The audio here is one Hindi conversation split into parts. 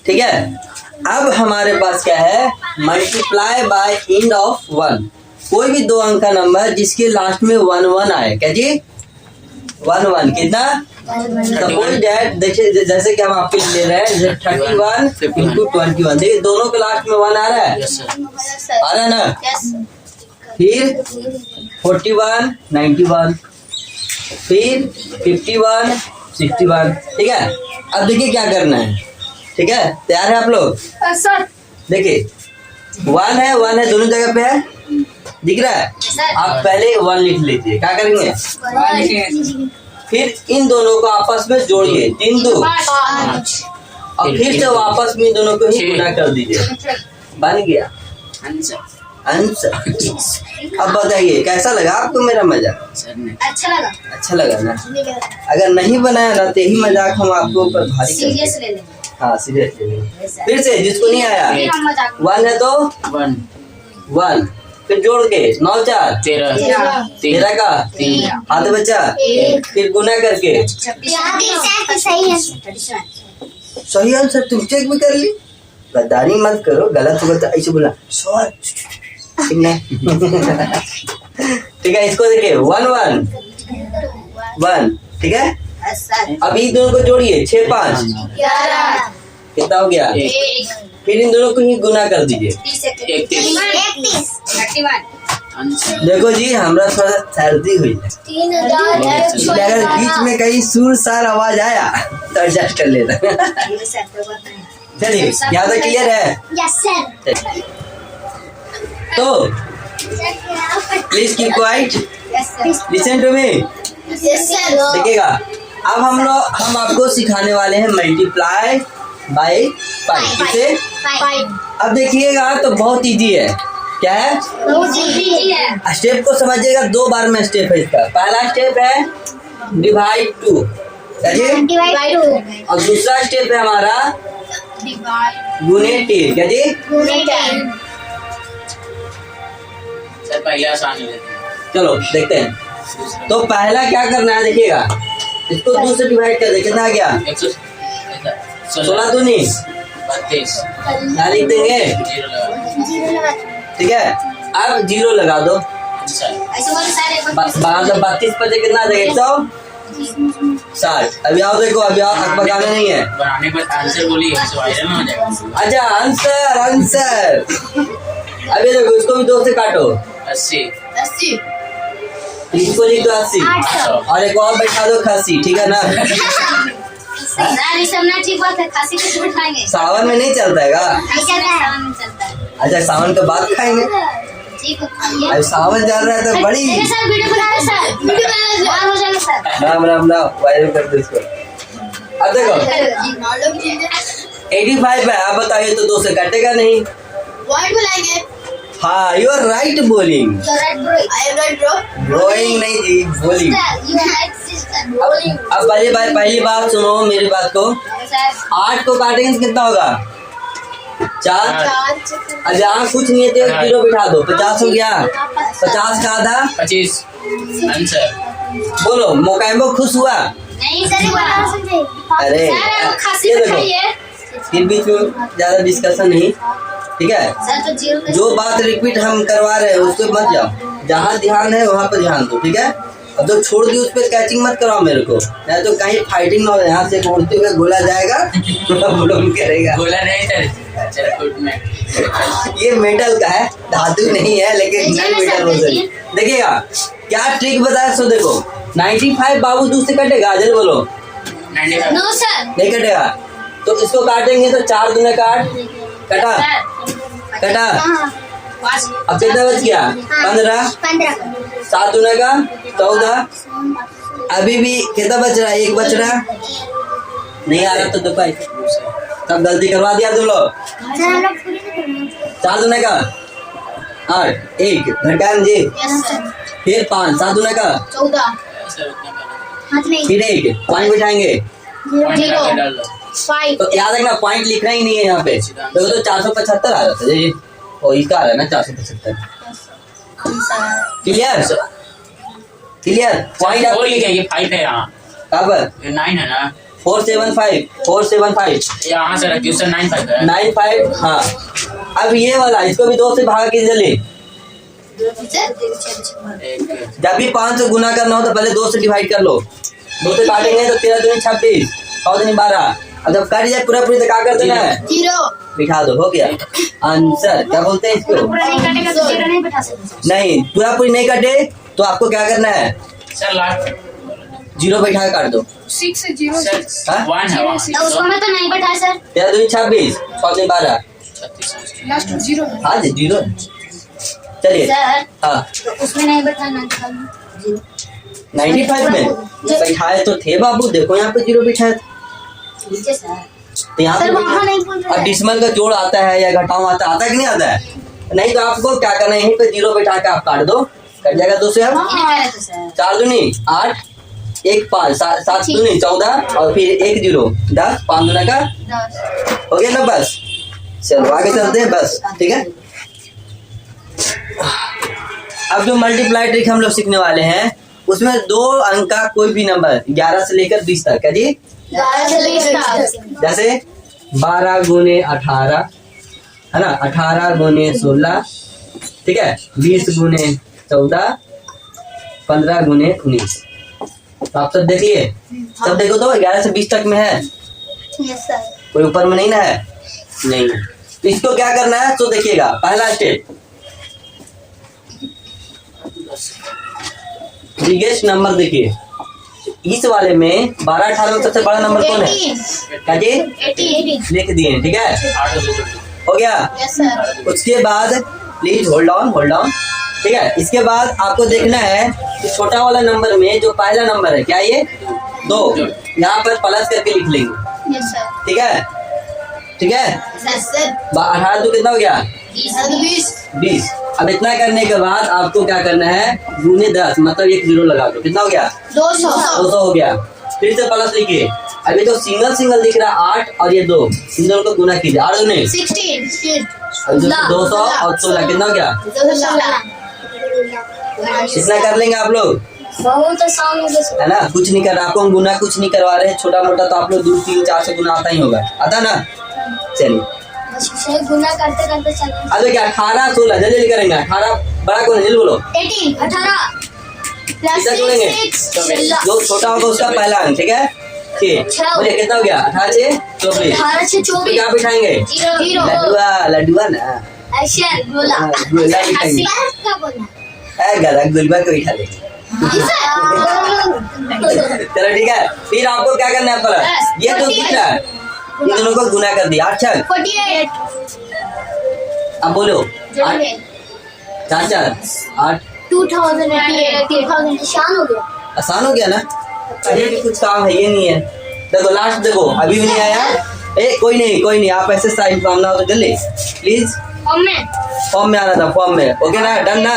ठीक है। अब हमारे पास क्या है, मल्टीप्लाई बाय इंड ऑफ 1। कोई भी दो अंक का नंबर जिसके लास्ट में 1 1 आए, क्या जी 1 1 कितना, सपोज दैट देखिए जैसे कि हम आपके लिए ले रहे हैं 31 इंटू 21, देखिए दोनों के लास्ट में 1 आ रहा है, आ रहा है ना। फिर 41 91, फिर 51 61, ठीक है। अब देखिए क्या करना है, ठीक है, तैयार है आप लोग? देखिए 1 है दोनों जगह पे है, दिख रहा है। आप पहले 1 लिख लीजिए, क्या करेंगे, फिर इन दोनों को आपस में जोड़िए, 3 2 और फिर से वापस में इन दोनों को ही गुना कर दीजिए, बन गया आंसर। अब बताइए कैसा लगा आपको मेरा मजाक? अच्छा लगा ना। अगर नहीं बनाया ना तो यही मजाक हम आपको ऊपर भारी सीरियस ले लेंगे। हाँ सीरियस ले लेंगे। फिर से जिसको नहीं आया 1 है तो 1, फिर जोड़ के 9 4 13 का 3 हाथ बचा, फिर गुना करके सही आंसर तुम चेक भी कर ली। गद्दारी मत करो, गलत बता ऐसे बोला ठीक है। इसको देखिए 1 1 1, ठीक है। अभी दोनों को जोड़िए 6 5 कितना हो गया, फिर इन दोनों को ही गुना कर दीजिए 31। देखो जी हमरा थोड़ा सर्दी हुई है, अगर बीच में कहीं सुर सार आवाज आया तो एडजस्ट कर लेना। चलिए यहाँ तक क्लियर है? Yes sir. तो please keep quiet, listen to me. देखिएगा अब हम आपको सिखाने वाले हैं मल्टीप्लाई बाय 5 से। अब देखिएगा तो बहुत इजी है, क्या है, स्टेप को समझिएगा, 2 बार में स्टेप है इसका। पहला स्टेप है डिवाइड 2, और दूसरा स्टेप है हमारा गुने 10, क्या जी पहले आसान है। चलो देखते हैं। तो पहला क्या करना है, देखिएगा इसको 2 से डिवाइड कर दे, कितना आ गया 16 दूनी 32, क्या लिख देंगे, ठीक है। अब 0 लगा दो, 32 पर कितना आ जाएगा 160। अभी आओ देखो, अभी आओ, पकाना नहीं है, बनाने पर आंसर बोलिए वायरल में हो जाएगा। अच्छा आंसर अभी देखो इसको भी 2 से काटो 80, इसको लिख दो 80, और एक और बैठा दो 80, ठीक है ना। सावन में नहीं चलता है का? अच्छा सावन के बाद खाएंगे, अभी सावन चल रहा है तो बड़ी राम राम राम वायरल कर दो इसको। अब देखो 85 है, आप बताइए तो 2 से कटेगा नहीं, हाँ you are right bowling, drawing नहीं जी बोलिंग। अब पहली बात सुनो मेरी बात को, 8 को काटेंगे तो कितना होगा 4। अब यहाँ कुछ नहीं है तो 0 बिठा दो, 50 हो गया, 50 का आधा 25 आंसर। बोलो मोकाइम्बो खुश हुआ? अरे ये देखो फिर बीच में ज्यादा डिस्कशन नहीं, ठीक है। जो बात रिपीट हम करवा रहे हैं उसको मत जाओ, जहाँ ध्यान है वहाँ पर ध्यान दो, ठीक है। अब तो छोड़ दी उस पर कैचिंग मत कराओ मेरे को, या तो कहीं फाइटिंग ना हो, यहाँ से उड़ते हुए गोला जाएगा करेगा। गोला नहीं था ये मेटल का है, धातु नहीं है, लेकिन नॉन मेटल हो सकती। देखिएगा क्या ट्रिक बताया, सो देखो 95 बाबू 2 से कटेगा, जल्दी बोलो 95 नो सर नहीं कटेगा, तो इसको काटेंगे तो 4 दूने काट, कटा कटा, अब कितना बच गया 15, 7 दूने का 14, अभी भी कितना बच रहा है, 1 बच रहा, नहीं आ रहा तो दो भाई सब गलती करवा दिया तुम लोग। 4 दूने का 8, 1 घटान जी, फिर 5, 7 दूने का 14, फिर 1 पॉइंट बिठाएंगे, 0, 5 तो याद रखना पॉइंट लिखना ही नहीं है यहाँ पे, देखो तो 475 आ जाता है, और इसका आ रहा है ना 475। क्लियर क्लियर, पॉइंट आप बोल लिखेंगे 5 है यहाँ, कहाँ पर 9 है ना, 475 यहाँ से रखिए उससे 95 है 95 हाँ। अब ये वाला इसको भी 2 से भागा के जल्दी। एक जब भी 5 से गुना करना हो तो पहले 2 से डिवाइड कर लो। 2 से काटेंगे तो 13 दूनी 26 100 दूनी 12। अब जब कट जाए पूरा पूरी तो क्या कर देना है? 0 बिठा दो, हो गया आंसर। क्या बोलते हैं इसको? पूरा नहीं कटेगा तो 0 नहीं बैठा सकते। नहीं, पूरा पूरी नहीं कटे तो आपको क्या करना है? सर लास्ट 0 बैठा के काट दो। 6 से 0 सर हाँ? 1 है वहाँ तो उसको मैं तो नहीं बैठा सर। 13 दूनी 26 100 दूनी 12। 36 लास्ट 0 हाँ जी 0। चलिए सर हाँ तो उसमें नहीं बैठाना 95 में बैठाए तो थे बाबू, देखो यहाँ पे 0 बैठाए थे। नीचे सर। तो यहाँ सर पे वहाँ नहीं बोल रहे अब डिसमल का जोड़ आता है या घटाव आता है कि नहीं आता है? नहीं तो आपको क्या करना है, यहीं पे 0 बैठा के आप काट दो, कट जाएगा 2 से। अब इन्हें करे तो सर 4 दूनी 8 1 5 7 दूनी 14 और फिर 1 0 10 5 दूना का 10 हो गया ना। बस चलो आगे चलते हैं बस, ठीक है। अब जो मल्टीप्लाई ट्रिक हम लोग सीखने वाले हैं उसमें 2 अंक का कोई भी नंबर 11 से लेकर 20 तक है जी। 11 से 20 तक जैसे 12 गुने 18 है ना, 18 गुने 16, ठीक है, 20 गुने 14, 15 गुने 19। तो आप सब देखिए, सब देखो तो 11 से 20 तक में है, यस सर। कोई ऊपर में नहीं ना है? नहीं। तो इसको क्या करना है तो देखिएगा, पहला स्टेप बिगेस्ट नंबर देखिए। इस वाले में 12 18 में सबसे बड़ा नंबर कौन है? 18 क्या जी? 18 लिख दिए, ठीक है, 8 हो गया। Yes sir. उसके बाद प्लीज होल्ड ऑन, ठीक है। इसके बाद आपको देखना है कि छोटा वाला नंबर में जो पहला नंबर है क्या ये 2, यहाँ पर प्लस करके लिख लेंगे, यस सर। ठीक है, ठीक है। Yes sir. 18 तो कितना हो गया? 20 अब इतना करने के बाद आपको क्या करना है, गुने 10 मतलब 1 0 लगा दो, कितना हो गया? 200 हो गया। फिर से प्लस लिखिए। अभी तो सिंगल लिख रहा है 8 और ये 2, इन दोनों को गुना कीजिए, 8 नहीं 16 200 और 16 कितना हो गया? 216 इतना कर लेंगे आप लोग, बहुत आसान हो गया है ना। कुछ नहीं कर रहा, आपको हम गुना कुछ नहीं करवा रहे हैं, छोटा मोटा तो आप लोग 2 3 4 से गुना आता ही होगा, आता ना। चलिए सर। गुना करते करते चलते अब क्या 18 16 जल्दी करेंगे। 18 बड़ा कौन है जल्दी बोलो? 18 प्लस कितना जोड़ेंगे? 6 जो छोटा होगा उसका पहला अंक, ठीक है। 6 बोलिए कितना हो गया? 18 से 24 18 से तो 24 क्या बिठाएंगे? 0 लड्डुआ ना, ऐसे बोला हाँ, गुलबा बिठाएंगे। क्या बोला गला गुलबा को बिठा देंगे। चलो ठीक है। फिर आपको क्या करना है प्लस, ये तो दिख रहा है, इन दोनों को गुना कर दिया। अच्छा 48 अब बोलो 8 जोड़िए 4 4 8 2088 आसान हो गया। आसान हो गया ना। अभी भी कुछ काम है, ये नहीं है। देखो लास्ट देखो, अभी भी नहीं आया। कोई नहीं, आप ऐसे साइड काम ना हो तो जल्दी प्लीज। फॉर्म में आना था, फॉर्म में, ओके ना, डन ना।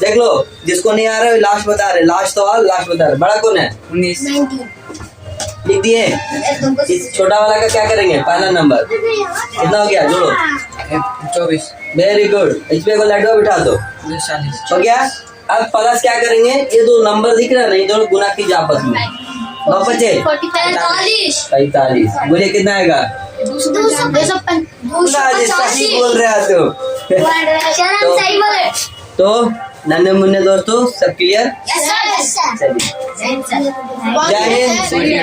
देख लो जिसको नहीं आ रहा है लास्ट बता रहे, लास्ट तो आओ, लास्ट बता रहे। बड़ा कौन है? 19 लिख दिए। इस छोटा वाला का क्या करेंगे? पहला नंबर कितना हो गया? जोड़ो 24 वेरी गुड। इस पे को लड्डू बिठा दो, 40 हो गया। अब प्लस क्या करेंगे, ये 2 नंबर दिख रहा है ना, ये दोनों गुना कीजिए आपस में। 9 बचे 45 बोलिए कितना आएगा? 255 सही बोल रहे हैं तो। सही बोले। तो नन्हे मुन्ने दोस्तों सब क्लियर? चलिए जय हिंद।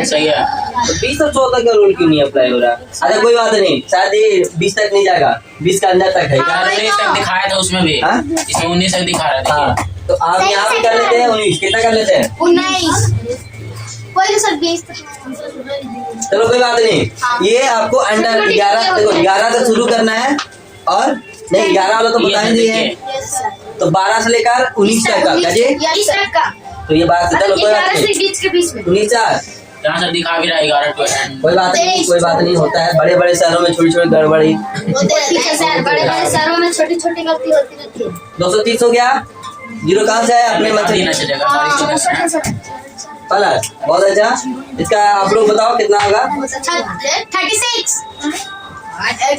सही है। तो 20 और 14 का रूल क्यों नहीं अप्लाई हो रहा? अच्छा कोई बात नहीं, शायद ये 20 तक नहीं जाएगा, 20 का अंदर तक है। 19 तक दिखाया था उसमें भी, हाँ? इसमें 19 तक दिखा रहा था। हाँ तो आप यहाँ पे कर लेते हैं 19, कितना कर लेते हैं? 19 कोई सर 20 चलो कोई बात नहीं। ये आपको अंडर 11 देखो 11 से शुरू करना है, और नहीं 11 वाला तो बता ही दिए है, तो 12 से लेकर 19 तक का जी। 20 तक का तो ये बात चलो कोई बात नहीं। 20 के बीच में 19 4 यहाँ से दिखा भी रहा है 11 to 10। कोई बात नहीं होता है। बड़े बड़े शहरों में छोटी छोटी गड़बड़ी। बड़े शहरों में छोटी छोटी गलती होती रहती है। 230 हो गया। 0 कहाँ से है? अपने मन देना से चलेगा सारी चीजें। प्लस। बहुत अच्छा। इसका आप लोग बताओ कितना होगा? 36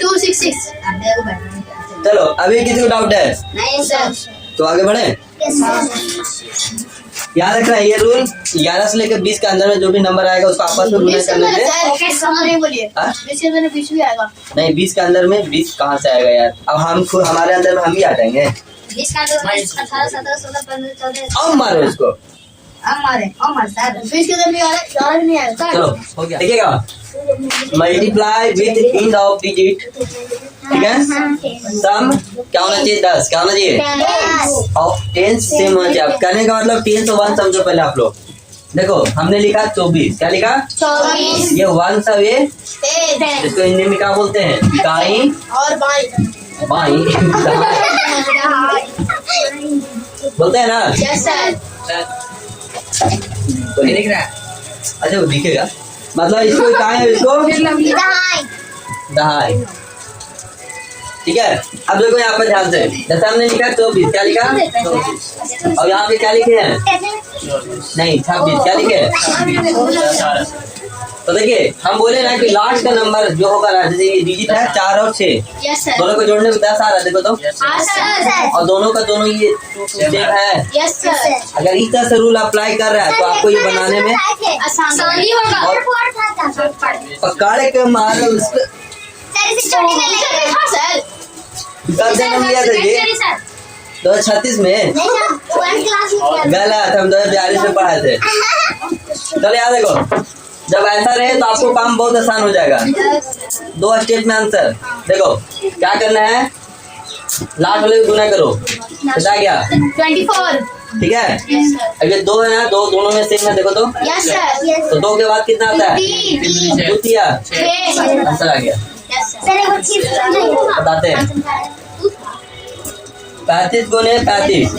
266 चलो अभी किसी को डाउट है नहीं सर। तो आगे बढ़े। Yes sir. याद रखना ये रूल 11 से लेकर 20 के अंदर में जो भी नंबर आएगा उसको आपस में गुना करने से हाँ? नहीं 20 के अंदर में 20 कहाँ से आएगा यार। अब हम खुद हमारे अंदर में हम ही आ जाएंगे। 18 17 16 15 14 अब मारो इसको। चलो हो गया देखिएगा multiply with end of digit ठीक है। सम क्या होना चाहिए 10 क्या होना चाहिए और 10 सेम होना चाहिए। अब करने का मतलब 10 तो 1 समझो पहले आप लोग। देखो हमने लिखा 24 क्या लिखा 24 ये 1 सब ये इसको हिंदी में क्या बोलते हैं दाई और बाई बाई बोलते हैं ना। यस सर तो ये दिख रहा है अच्छा वो दिखेगा मतलब इसको क्या है इसको दहाई ठीक है। अब देखो यहाँ पर ध्यान से जैसे हमने लिखा 24 क्या लिखा 24 और यहाँ पे क्या लिखे हैं नहीं 26 क्या लिखे हैं। तो देखिए हम बोले ना कि लास्ट का नंबर जो होगा ना जैसे ये डिजिट है 4 और 6 यस सर दोनों को जोड़ने को 10 आ रहा है देखो तो हाँ सर और दोनों का दोनों ये सेम है। यस सर अगर इस तरह से रूल अप्लाई कर रहा है तो आपको ये बनाने में आसानी होगा पकड़ के मारो उसको कब जन्म लिया था ये 2036 में गलत हम 2042 में पढ़ाए थे। चलो याद देखो जब ऐसा रहे तो आपको काम बहुत आसान हो जाएगा। 2 स्टेप में आंसर देखो क्या करना है लास्ट वाले को गुना करो बता गया 24 ठीक है। अब ये 2 है ना 2 दोनों में सेम है देखो तो यस सर तो 2 के बाद कितना आता है द्वितीय आंसर आ गया। बताते हैं 35 गुने 35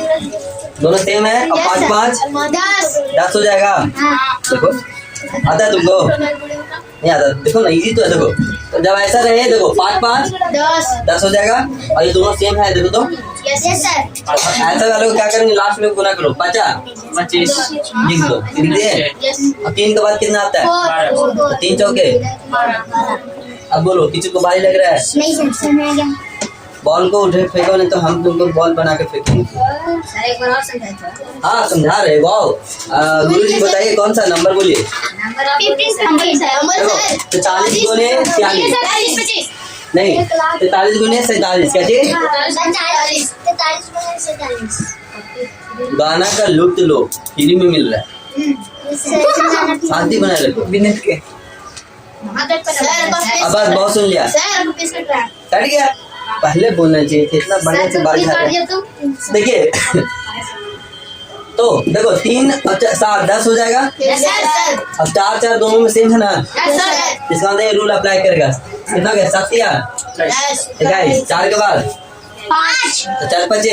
दोनों सेम है और 5 5 10 हो जाएगा। देखो आता है तुमको नहीं आता देखो ना इजी तो है। देखो तो जब ऐसा रहे देखो 5 5 10 हो जाएगा और ये दोनों सेम है देखो तो ऐसा वाले को क्या करेंगे लास्ट में गुना करो 50 25 लिख दो लिख दिए और 3 के बाद कितना आता है 3 चौके। अब बोलो किसी को भारी लग रहा है बॉल को उठे फेंको नहीं तो हम तुमको बॉल बना के फेंकेंगे। हाँ समझा रहे वाओ गुरु जी बताइए कौन सा नंबर बोलिए 43 गुने 46 नहीं 43 गुने 47 क्या जी गाना का लुत्फ लो फ्री में मिल रहा है शांति बनाए रखो बिनेट के अब बस बहुत सुन लिया कट गया पहले बोलना चाहिए था इतना बढ़िया से बात देखिए तो देखो 3 और 7 10 हो जाएगा अब 4 4 दोनों में सेम है ना इसका मतलब ये रूल अप्लाई करेगा कितना गया 7 या 4 के बाद 5 तो 4 5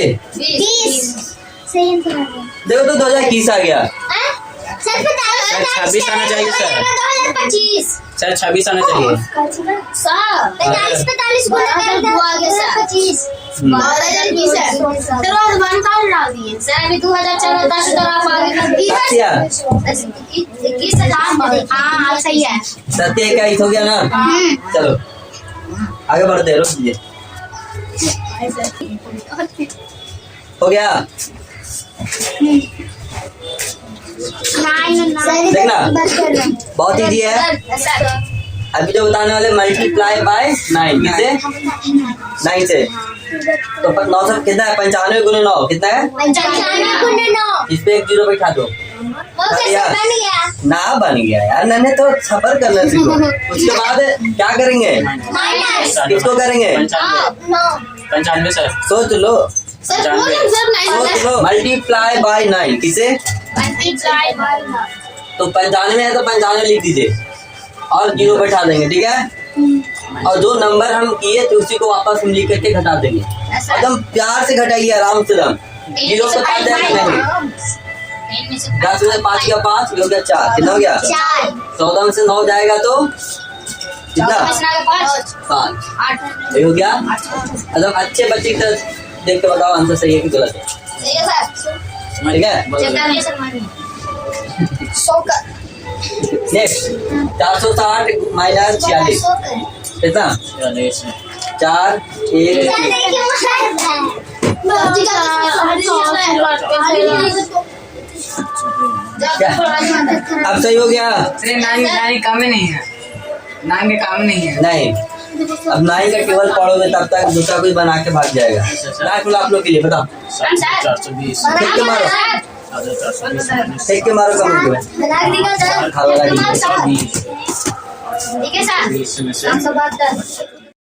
देखो तो 2021 आ गया 26 आना चाहिए सर 2025 सर 26 आना चाहिए 45 गुना कर दो आगे सर 25 सर और 1 काउंट डाल दिए सर अभी 2014 से तो आप आगे कर दिए 21,000 हाँ सही है सत्य 21 हो गया ना चलो आगे बढ़ते हैं रुक दीजिए हो गया देखना बहुत इजी है। अभी जो बताने वाले मल्टीप्लाई बाय 9 किससे 9 से तो 9 से कितना है 95 गुने 9 कितना है 95 गुने 9 इस पे एक जीरो बैठा दो ना बन गया यार मैंने तो सफर करना सीखो। उसके बाद क्या करेंगे किसको करेंगे 95 सर सोच लो मल्टीप्लाई बाय 9 किसे तो 95 है तो 95 लिख दीजिए और जीरो बैठा देंगे ठीक है। और जो नंबर हम किए थे उसी को वापस हम लिख करके घटा देंगे एकदम प्यार से घटाइए आराम से दम जीरो से 5 जाएगा नहीं 10 में 5 का 5 हो गया 4 कितना हो गया 14 में से 9 जाएगा तो कितना 5 हो गया। एकदम अच्छे बच्चे की तरह देख के बताओ आंसर सही है कि गलत है ठीक है। नेक्स्ट 460 माइनस 46 कितना 4 1 क्या? अब सही हो गया? नानी काम में नहीं है, नान के काम नहीं है। नहीं, अब 9 का टेबल पढ़ोगे तब तक दूसरा कुछ बना के भाग जाएगा। ना खुला आप लोग के लिए बताओ। 420, ठीक के मारो, 420, ठीक के मारो कमेंट में। लगा देगा सर। हाँ, लगा दीजिए। 420, ठीक है सर, 20 में से 572